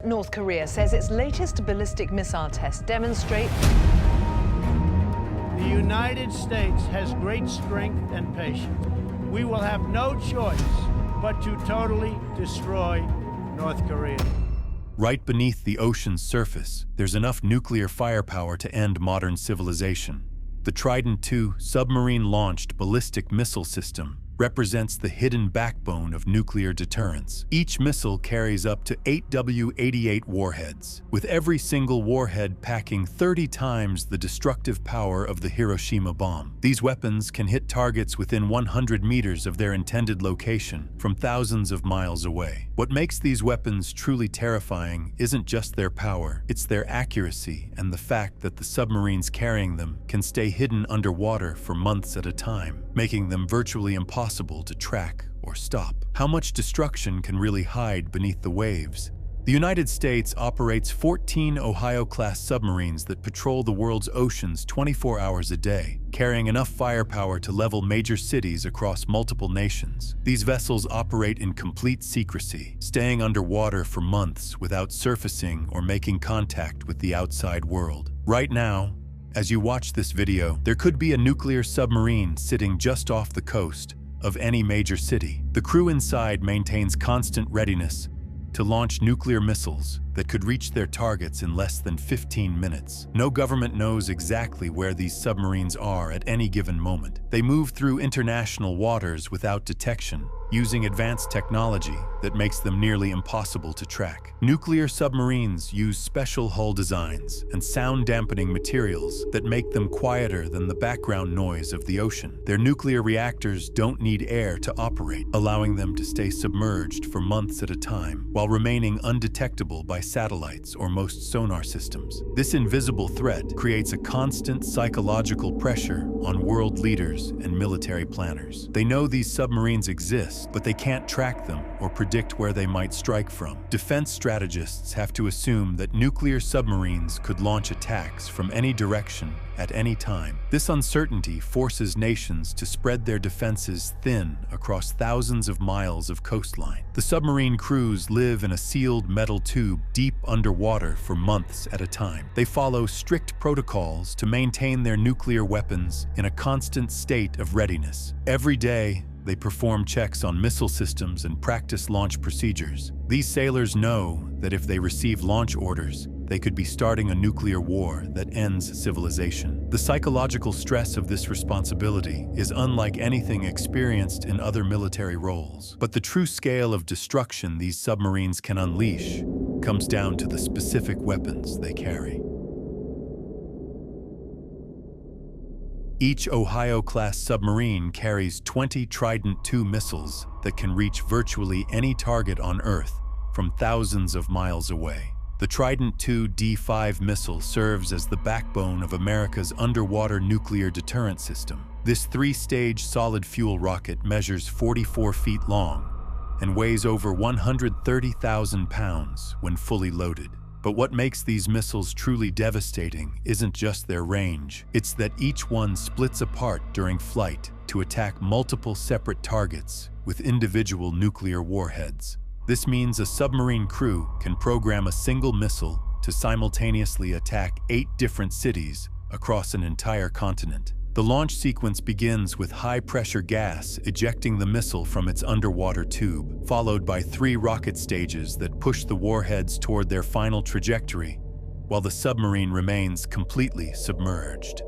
North Korea says its latest ballistic missile tests demonstrate the United States has great strength and patience. We will have no choice but to totally destroy North Korea. Right beneath the ocean's surface, there's enough nuclear firepower to end modern civilization. The Trident II submarine-launched ballistic missile system represents the hidden backbone of nuclear deterrence. Each missile carries up to 8 W-88 warheads, with every single warhead packing 30 times the destructive power of the Hiroshima bomb. These weapons can hit targets within 100 meters of their intended location from thousands of miles away. What makes these weapons truly terrifying isn't just their power, it's their accuracy and the fact that the submarines carrying them can stay hidden underwater for months at a time, making them virtually impossible to track or stop. How much destruction can really hide beneath the waves? The United States operates 14 Ohio-class submarines that patrol the world's oceans 24 hours a day, carrying enough firepower to level major cities across multiple nations. These vessels operate in complete secrecy, staying underwater for months without surfacing or making contact with the outside world. Right now, as you watch this video, there could be a nuclear submarine sitting just off the coast of any major city. The crew inside maintains constant readiness to launch nuclear missiles that could reach their targets in less than 15 minutes. No government knows exactly where these submarines are at any given moment. They move through international waters without detection, using advanced technology that makes them nearly impossible to track. Nuclear submarines use special hull designs and sound-dampening materials that make them quieter than the background noise of the ocean. Their nuclear reactors don't need air to operate, allowing them to stay submerged for months at a time, while remaining undetectable by satellites or most sonar systems. This invisible threat creates a constant psychological pressure on world leaders and military planners. They know these submarines exist, but they can't track them or predict where they might strike from. Defense strategists have to assume that nuclear submarines could launch attacks from any direction at any time. This uncertainty forces nations to spread their defenses thin across thousands of miles of coastline. The submarine crews live in a sealed metal tube deep underwater for months at a time. They follow strict protocols to maintain their nuclear weapons in a constant state of readiness. Every day, they perform checks on missile systems and practice launch procedures. These sailors know that if they receive launch orders, they could be starting a nuclear war that ends civilization. The psychological stress of this responsibility is unlike anything experienced in other military roles. But the true scale of destruction these submarines can unleash comes down to the specific weapons they carry. Each Ohio-class submarine carries 20 Trident II missiles that can reach virtually any target on Earth from thousands of miles away. The Trident II D5 missile serves as the backbone of America's underwater nuclear deterrent system. This three-stage solid-fuel rocket measures 44 feet long and weighs over 130,000 pounds when fully loaded. But what makes these missiles truly devastating isn't just their range. It's that each one splits apart during flight to attack multiple separate targets with individual nuclear warheads. This means a submarine crew can program a single missile to simultaneously attack 8 different cities across an entire continent. The launch sequence begins with high-pressure gas ejecting the missile from its underwater tube, followed by 3 rocket stages that push the warheads toward their final trajectory, while the submarine remains completely submerged.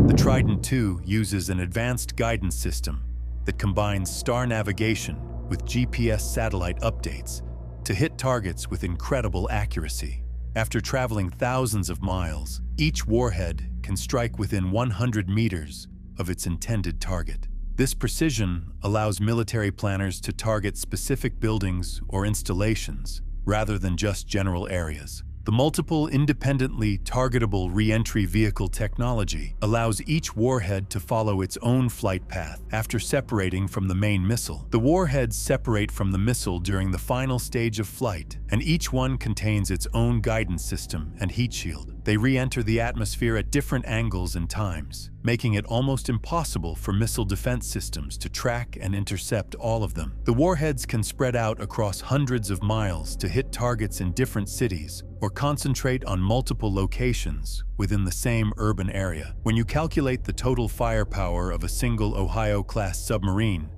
The Trident II uses an advanced guidance system that combines star navigation with GPS satellite updates to hit targets with incredible accuracy. After traveling thousands of miles, each warhead can strike within 100 meters of its intended target. This precision allows military planners to target specific buildings or installations rather than just general areas. The multiple independently targetable re-entry vehicle technology allows each warhead to follow its own flight path after separating from the main missile. The warheads separate from the missile during the final stage of flight, and each one contains its own guidance system and heat shield. They re-enter the atmosphere at different angles and times, making it almost impossible for missile defense systems to track and intercept all of them. The warheads can spread out across hundreds of miles to hit targets in different cities or concentrate on multiple locations within the same urban area. When you calculate the total firepower of a single Ohio-class submarine,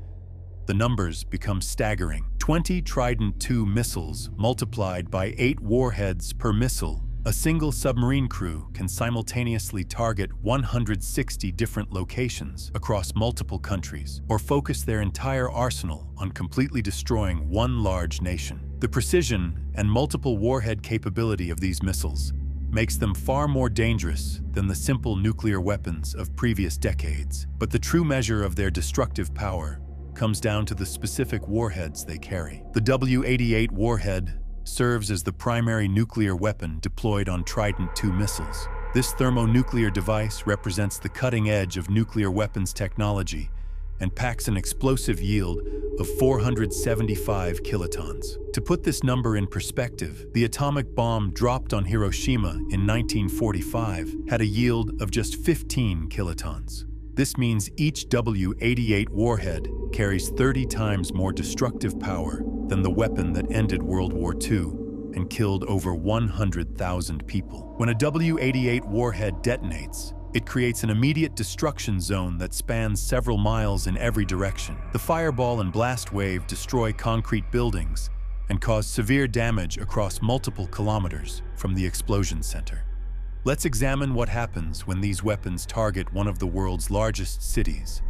the numbers become staggering. 20 Trident II missiles multiplied by 8 warheads per missile. A single submarine crew can simultaneously target 160 different locations across multiple countries, or focus their entire arsenal on completely destroying one large nation. The precision and multiple warhead capability of these missiles makes them far more dangerous than the simple nuclear weapons of previous decades. But the true measure of their destructive power comes down to the specific warheads they carry. The W-88 warhead serves as the primary nuclear weapon deployed on Trident II missiles. This thermonuclear device represents the cutting edge of nuclear weapons technology and packs an explosive yield of 475 kilotons. To put this number in perspective, the atomic bomb dropped on Hiroshima in 1945 had a yield of just 15 kilotons. This means each W-88 warhead carries 30 times more destructive power than the weapon that ended World War II and killed over 100,000 people. When a W-88 warhead detonates, it creates an immediate destruction zone that spans several miles in every direction. The fireball and blast wave destroy concrete buildings and cause severe damage across multiple kilometers from the explosion center. Let's examine what happens when these weapons target one of the world's largest cities.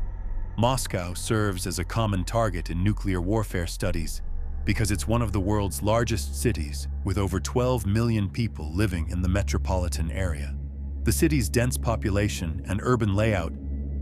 Moscow serves as a common target in nuclear warfare studies because it's one of the world's largest cities, with over 12 million people living in the metropolitan area. The city's dense population and urban layout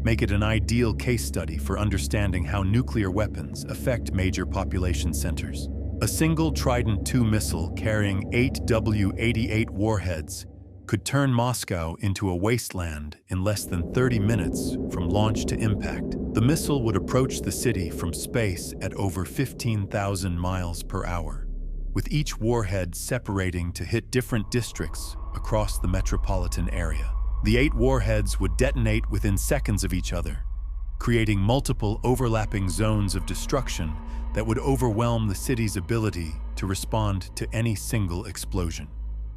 make it an ideal case study for understanding how nuclear weapons affect major population centers. A single Trident II missile carrying 8 W-88 warheads could turn Moscow into a wasteland in less than 30 minutes from launch to impact. The missile would approach the city from space at over 15,000 miles per hour, with each warhead separating to hit different districts across the metropolitan area. The 8 warheads would detonate within seconds of each other, creating multiple overlapping zones of destruction that would overwhelm the city's ability to respond to any single explosion.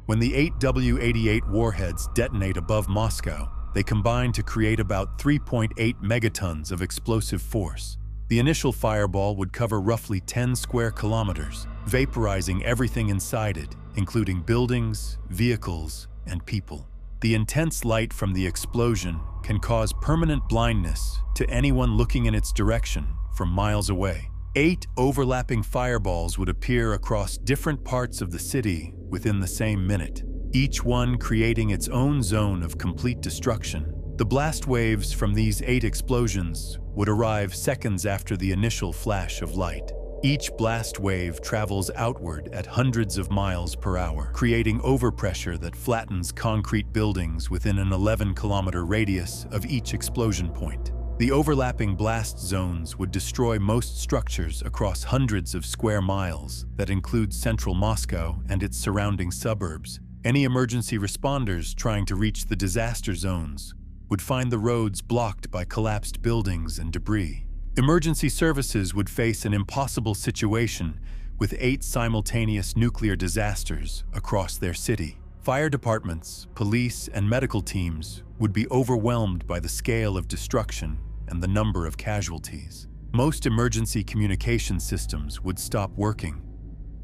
When the 8 W-88 warheads detonate above Moscow, they combine to create about 3.8 megatons of explosive force. The initial fireball would cover roughly 10 square kilometers, vaporizing everything inside it, including buildings, vehicles, and people. The intense light from the explosion can cause permanent blindness to anyone looking in its direction from miles away. 8 overlapping fireballs would appear across different parts of the city within the same minute, each one creating its own zone of complete destruction. The blast waves from these 8 explosions would arrive seconds after the initial flash of light. Each blast wave travels outward at hundreds of miles per hour, creating overpressure that flattens concrete buildings within an 11-kilometer radius of each explosion point. The overlapping blast zones would destroy most structures across hundreds of square miles that include central Moscow and its surrounding suburbs. Any emergency responders trying to reach the disaster zones would find the roads blocked by collapsed buildings and debris. Emergency services would face an impossible situation with 8 simultaneous nuclear disasters across their city. Fire departments, police, and medical teams would be overwhelmed by the scale of destruction and the number of casualties. Most emergency communication systems would stop working.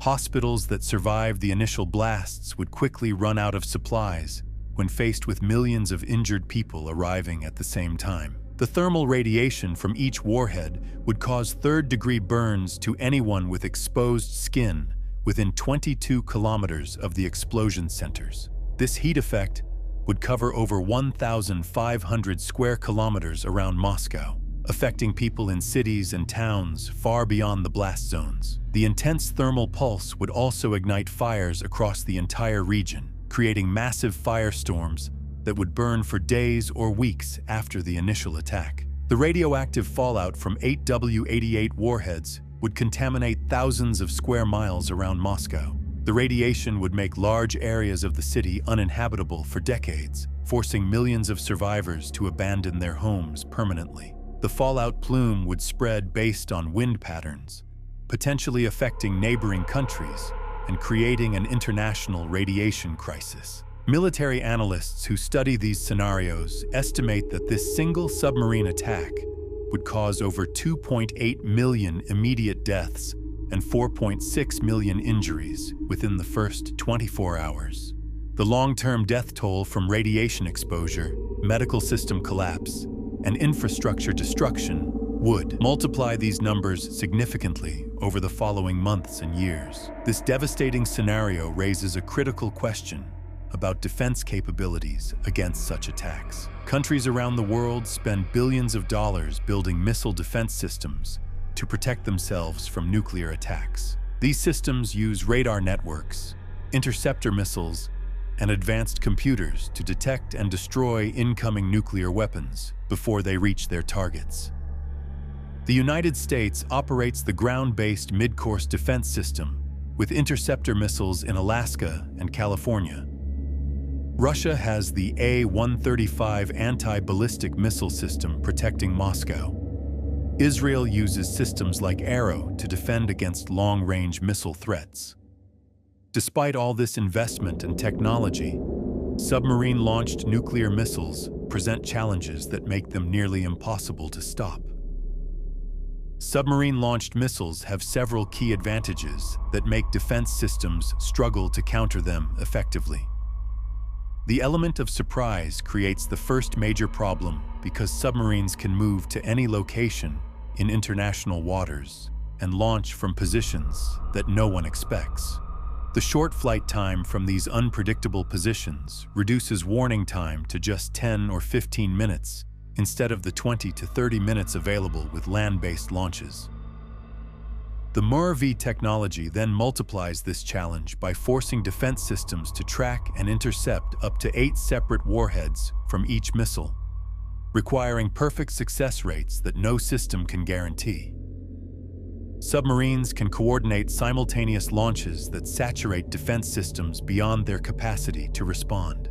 Hospitals that survived the initial blasts would quickly run out of supplies when faced with millions of injured people arriving at the same time. The thermal radiation from each warhead would cause third-degree burns to anyone with exposed skin within 22 kilometers of the explosion centers. This heat effect would cover over 1,500 square kilometers around Moscow, affecting people in cities and towns far beyond the blast zones. The intense thermal pulse would also ignite fires across the entire region, creating massive firestorms that would burn for days or weeks after the initial attack. The radioactive fallout from 8 W-88 warheads would contaminate thousands of square miles around Moscow. The radiation would make large areas of the city uninhabitable for decades, forcing millions of survivors to abandon their homes permanently. The fallout plume would spread based on wind patterns, potentially affecting neighboring countries and creating an international radiation crisis. Military analysts who study these scenarios estimate that this single submarine attack would cause over 2.8 million immediate deaths and 4.6 million injuries within the first 24 hours. The long-term death toll from radiation exposure, medical system collapse, and infrastructure destruction would multiply these numbers significantly over the following months and years. This devastating scenario raises a critical question about defense capabilities against such attacks. Countries around the world spend billions of dollars building missile defense systems to protect themselves from nuclear attacks. These systems use radar networks, interceptor missiles, and advanced computers to detect and destroy incoming nuclear weapons before they reach their targets. The United States operates the ground-based mid-course defense system with interceptor missiles in Alaska and California. Russia has the A-135 anti-ballistic missile system protecting Moscow. Israel uses systems like Arrow to defend against long-range missile threats. Despite all this investment and technology, submarine-launched nuclear missiles present challenges that make them nearly impossible to stop. Submarine-launched missiles have several key advantages that make defense systems struggle to counter them effectively. The element of surprise creates the first major problem because submarines can move to any location in international waters and launch from positions that no one expects. The short flight time from these unpredictable positions reduces warning time to just 10 or 15 minutes instead of the 20 to 30 minutes available with land-based launches. The MURV technology then multiplies this challenge by forcing defense systems to track and intercept up to 8 separate warheads from each missile, requiring perfect success rates that no system can guarantee. Submarines can coordinate simultaneous launches that saturate defense systems beyond their capacity to respond.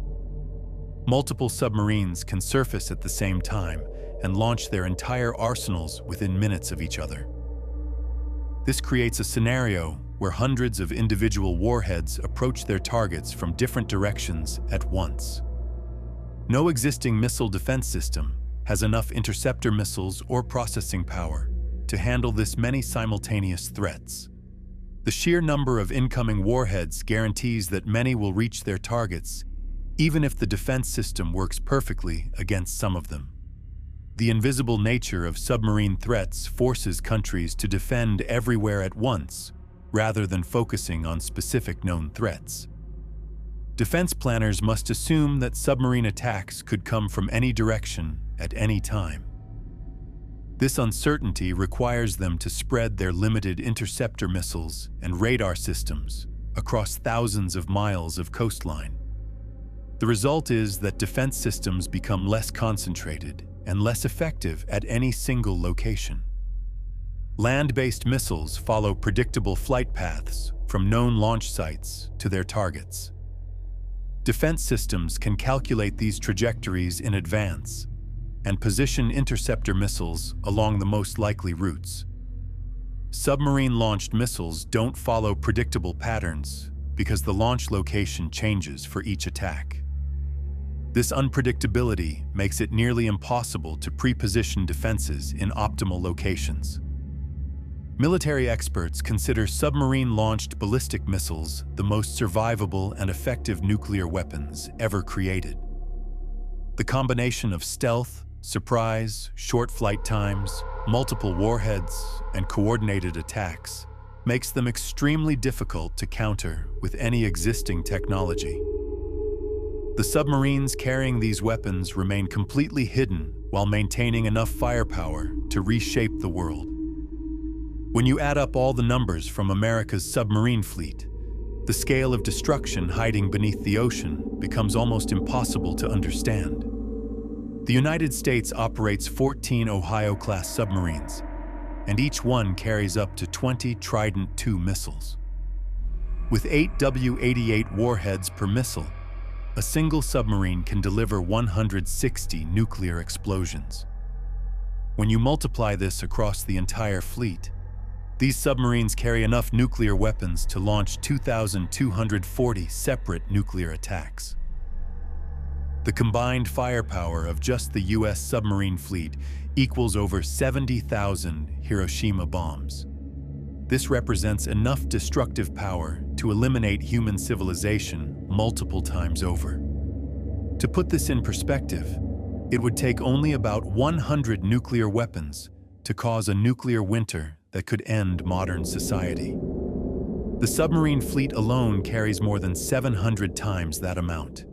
Multiple submarines can surface at the same time and launch their entire arsenals within minutes of each other. This creates a scenario where hundreds of individual warheads approach their targets from different directions at once. No existing missile defense system has enough interceptor missiles or processing power to handle this many simultaneous threats. The sheer number of incoming warheads guarantees that many will reach their targets, even if the defense system works perfectly against some of them. The invisible nature of submarine threats forces countries to defend everywhere at once, rather than focusing on specific known threats. Defense planners must assume that submarine attacks could come from any direction at any time. This uncertainty requires them to spread their limited interceptor missiles and radar systems across thousands of miles of coastline. The result is that defense systems become less concentrated and less effective at any single location. Land-based missiles follow predictable flight paths from known launch sites to their targets. Defense systems can calculate these trajectories in advance and position interceptor missiles along the most likely routes. Submarine-launched missiles don't follow predictable patterns because the launch location changes for each attack. This unpredictability makes it nearly impossible to pre-position defenses in optimal locations. Military experts consider submarine-launched ballistic missiles the most survivable and effective nuclear weapons ever created. The combination of stealth, surprise, short flight times, multiple warheads, and coordinated attacks makes them extremely difficult to counter with any existing technology. The submarines carrying these weapons remain completely hidden while maintaining enough firepower to reshape the world. When you add up all the numbers from America's submarine fleet, the scale of destruction hiding beneath the ocean becomes almost impossible to understand. The United States operates 14 Ohio-class submarines, and each one carries up to 20 Trident II missiles. With 8 W-88 warheads per missile, A single submarine can deliver 160 nuclear explosions. When you multiply this across the entire fleet, these submarines carry enough nuclear weapons to launch 2,240 separate nuclear attacks. The combined firepower of just the U.S. submarine fleet equals over 70,000 Hiroshima bombs. This represents enough destructive power to eliminate human civilization multiple times over. To put this in perspective, it would take only about 100 nuclear weapons to cause a nuclear winter that could end modern society. The submarine fleet alone carries more than 700 times that amount.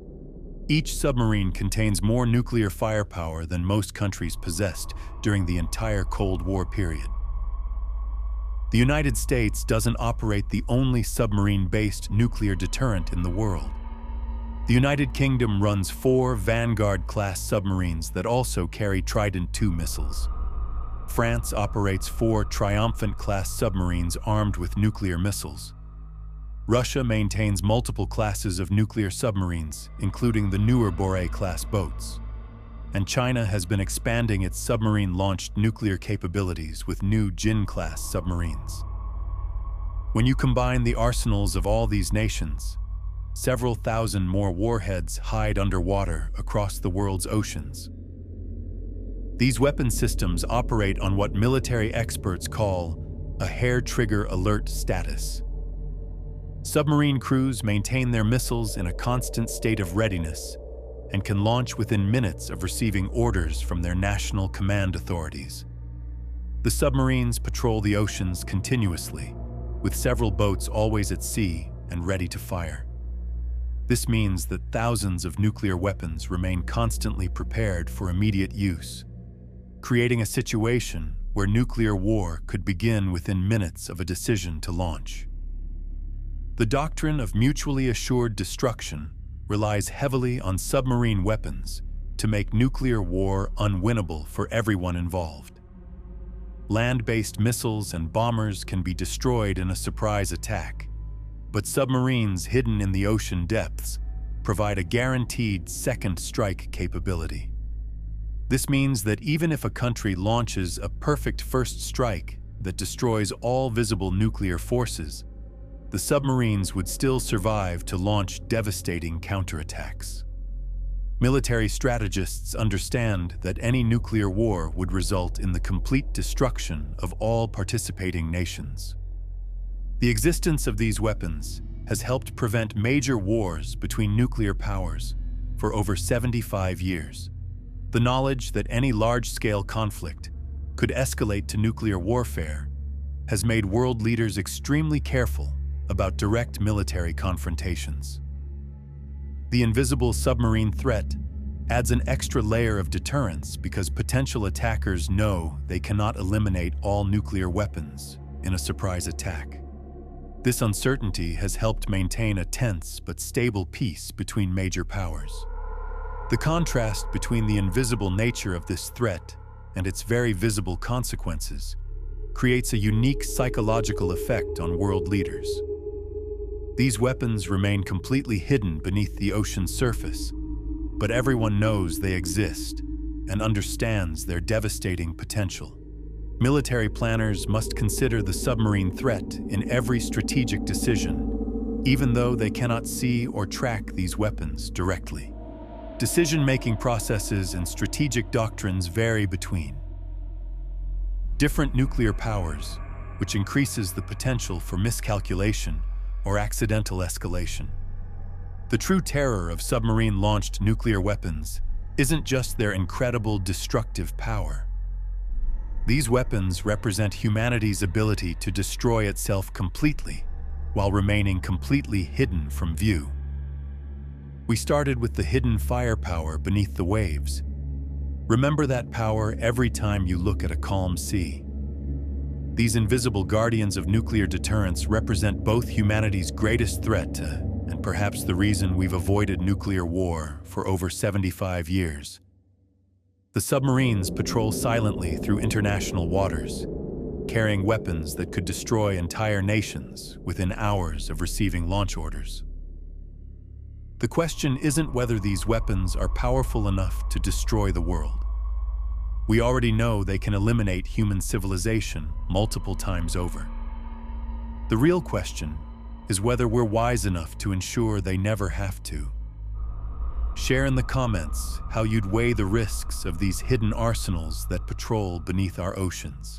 Each submarine contains more nuclear firepower than most countries possessed during the entire Cold War period. The United States doesn't operate the only submarine-based nuclear deterrent in the world. The United Kingdom runs 4 Vanguard-class submarines that also carry Trident II missiles. France operates 4 Triumphant-class submarines armed with nuclear missiles. Russia maintains multiple classes of nuclear submarines, including the newer Boré-class boats. And China has been expanding its submarine-launched nuclear capabilities with new Jin-class submarines. When you combine the arsenals of all these nations, several thousand more warheads hide underwater across the world's oceans. These weapon systems operate on what military experts call a hair-trigger alert status. Submarine crews maintain their missiles in a constant state of readiness and can launch within minutes of receiving orders from their national command authorities. The submarines patrol the oceans continuously, with several boats always at sea and ready to fire. This means that thousands of nuclear weapons remain constantly prepared for immediate use, creating a situation where nuclear war could begin within minutes of a decision to launch. The doctrine of mutually assured destruction relies heavily on submarine weapons to make nuclear war unwinnable for everyone involved. Land-based missiles and bombers can be destroyed in a surprise attack, but submarines hidden in the ocean depths provide a guaranteed second strike capability. This means that even if a country launches a perfect first strike that destroys all visible nuclear forces, the submarines would still survive to launch devastating counterattacks. Military strategists understand that any nuclear war would result in the complete destruction of all participating nations. The existence of these weapons has helped prevent major wars between nuclear powers for over 75 years. The knowledge that any large-scale conflict could escalate to nuclear warfare has made world leaders extremely careful about direct military confrontations. The invisible submarine threat adds an extra layer of deterrence because potential attackers know they cannot eliminate all nuclear weapons in a surprise attack. This uncertainty has helped maintain a tense but stable peace between major powers. The contrast between the invisible nature of this threat and its very visible consequences creates a unique psychological effect on world leaders. These weapons remain completely hidden beneath the ocean's surface, but everyone knows they exist and understands their devastating potential. Military planners must consider the submarine threat in every strategic decision, even though they cannot see or track these weapons directly. Decision-making processes and strategic doctrines vary between different nuclear powers, which increases the potential for miscalculation or accidental escalation. The true terror of submarine-launched nuclear weapons isn't just their incredible destructive power. These weapons represent humanity's ability to destroy itself completely while remaining completely hidden from view. We started with the hidden firepower beneath the waves. Remember that power every time you look at a calm sea. These invisible guardians of nuclear deterrence represent both humanity's greatest threat and perhaps the reason we've avoided nuclear war for over 75 years. The submarines patrol silently through international waters, carrying weapons that could destroy entire nations within hours of receiving launch orders. The question isn't whether these weapons are powerful enough to destroy the world. We already know they can eliminate human civilization multiple times over. The real question is whether we're wise enough to ensure they never have to. Share in the comments how you'd weigh the risks of these hidden arsenals that patrol beneath our oceans.